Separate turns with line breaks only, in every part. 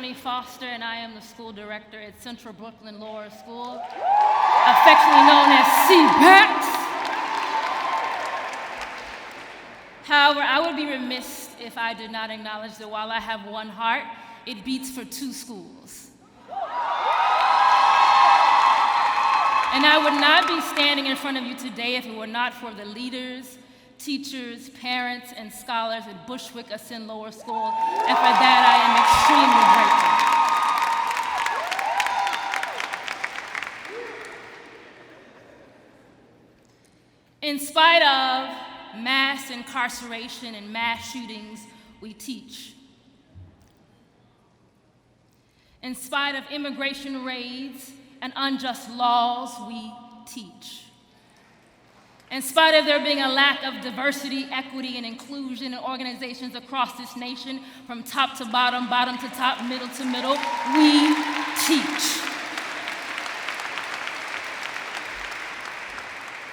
Connie Foster, and I am the school director at Central Brooklyn Lower School, affectionately known as CBAT. However, I would be remiss if I did not acknowledge that while I have one heart, it beats for two schools. And I would not be standing in front of you today if it were not for the leaders, teachers, parents, and scholars at Bushwick Ascend Lower School, and for that I am extremely grateful. In spite of mass incarceration and mass shootings, we teach. In spite of immigration raids and unjust laws, we teach. In spite of there being a lack of diversity, equity, and inclusion in organizations across this nation, from top to bottom, bottom to top, middle to middle, we teach.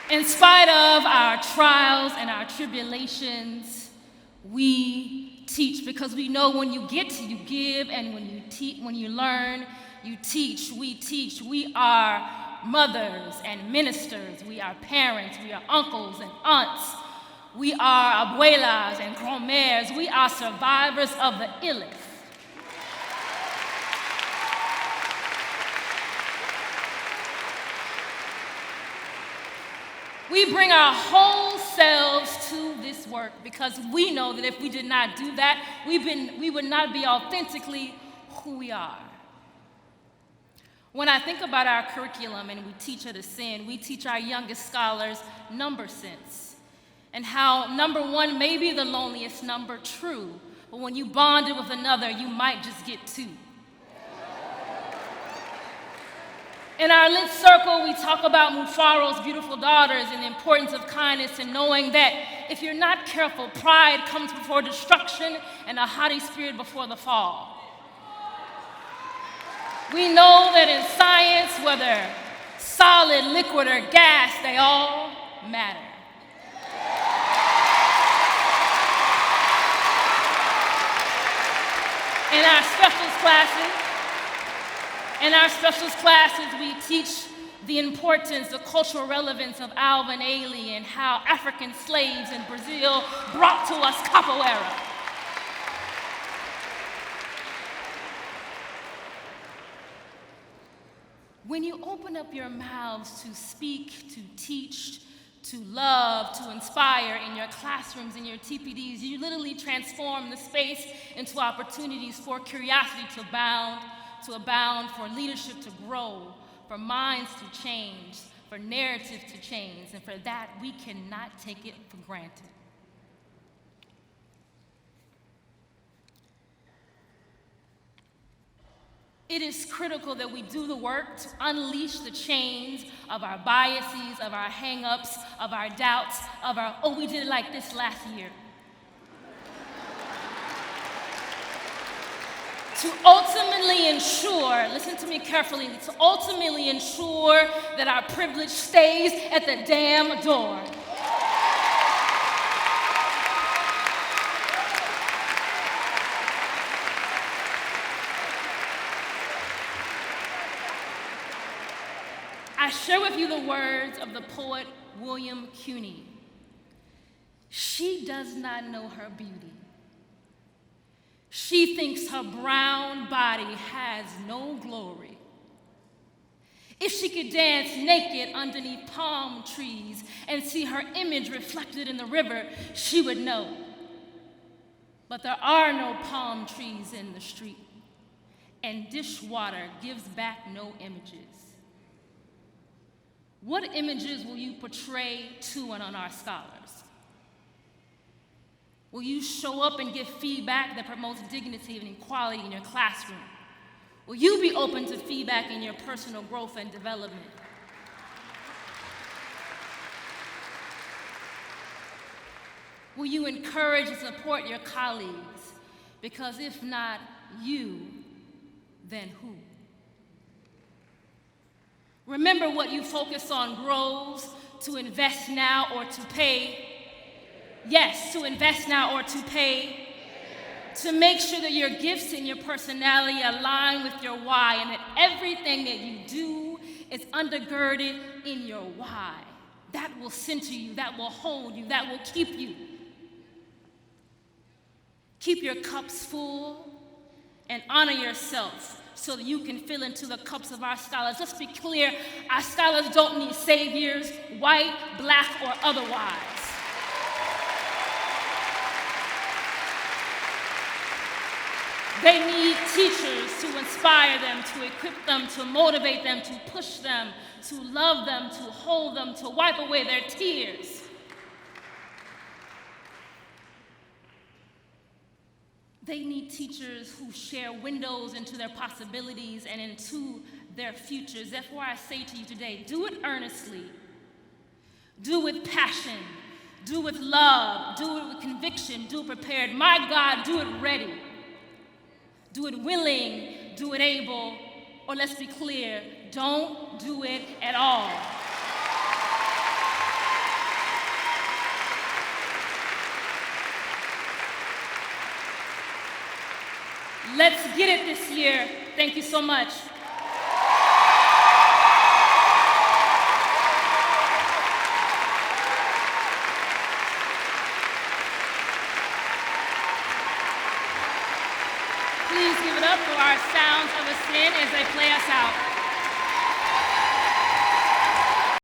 In spite of our trials and our tribulations, we teach, because we know when you get, you give, and when you learn, you teach. We teach. We are mothers and ministers. We are parents. We are uncles and aunts. We are abuelas and grand-mères. We are survivors of the illest. We bring our whole selves to this work because we know that if we did not do that, we would not be authentically who we are. When I think about our curriculum and we teach at Ascend, we teach our youngest scholars number sense and how number one may be the loneliest number, true, but when you bonded with another, you might just get two. In our lit circle, we talk about Mufaro's beautiful daughters and the importance of kindness and knowing that if you're not careful, pride comes before destruction and a haughty spirit before the fall. We know that in science, whether solid, liquid, or gas, they all matter. In our specials classes, we teach the importance, the cultural relevance of Alvin Ailey and how African slaves in Brazil brought to us capoeira. When you open up your mouths to speak, to teach, to love, to inspire in your classrooms, in your TPDs, you literally transform the space into opportunities for curiosity to abound, for leadership to grow, for minds to change, for narratives to change, and for that, we cannot take it for granted. It is critical that we do the work to unleash the chains of our biases, of our hang-ups, of our doubts, of our, oh, we did it like this last year. To ultimately ensure, listen to me carefully, to ultimately ensure that our privilege stays at the damn door. I share with you the words of the poet William Cuny. She does not know her beauty. She thinks her brown body has no glory. If she could dance naked underneath palm trees and see her image reflected in the river, she would know. But there are no palm trees in the street, and dishwater gives back no images. What images will you portray to and on our scholars? Will you show up and give feedback that promotes dignity and equality in your classroom? Will you be open to feedback in your personal growth and development? Will you encourage and support your colleagues? Because if not you, then who? Remember, what you focus on grows. To invest now or to pay. Yes, to invest now or to pay. to make sure that your gifts and your personality align with your why, and that everything that you do is undergirded in your why. That will center you, that will hold you, that will keep you. Keep your cups full and honor yourself so that you can fill into the cups of our scholars. Let's be clear, our scholars don't need saviors, white, black, or otherwise. They need teachers to inspire them, to equip them, to motivate them, to push them, to love them, to hold them, to wipe away their tears. They need teachers who share windows into their possibilities and into their futures. Therefore, I say to you today, do it earnestly, do it with passion, do it with love, do it with conviction, do it prepared. My God, do it ready. Do it willing, do it able, or let's be clear, don't do it at all. Let's get it this year. Thank you so much. Please give it up for our Sounds of Ascend as they play us out.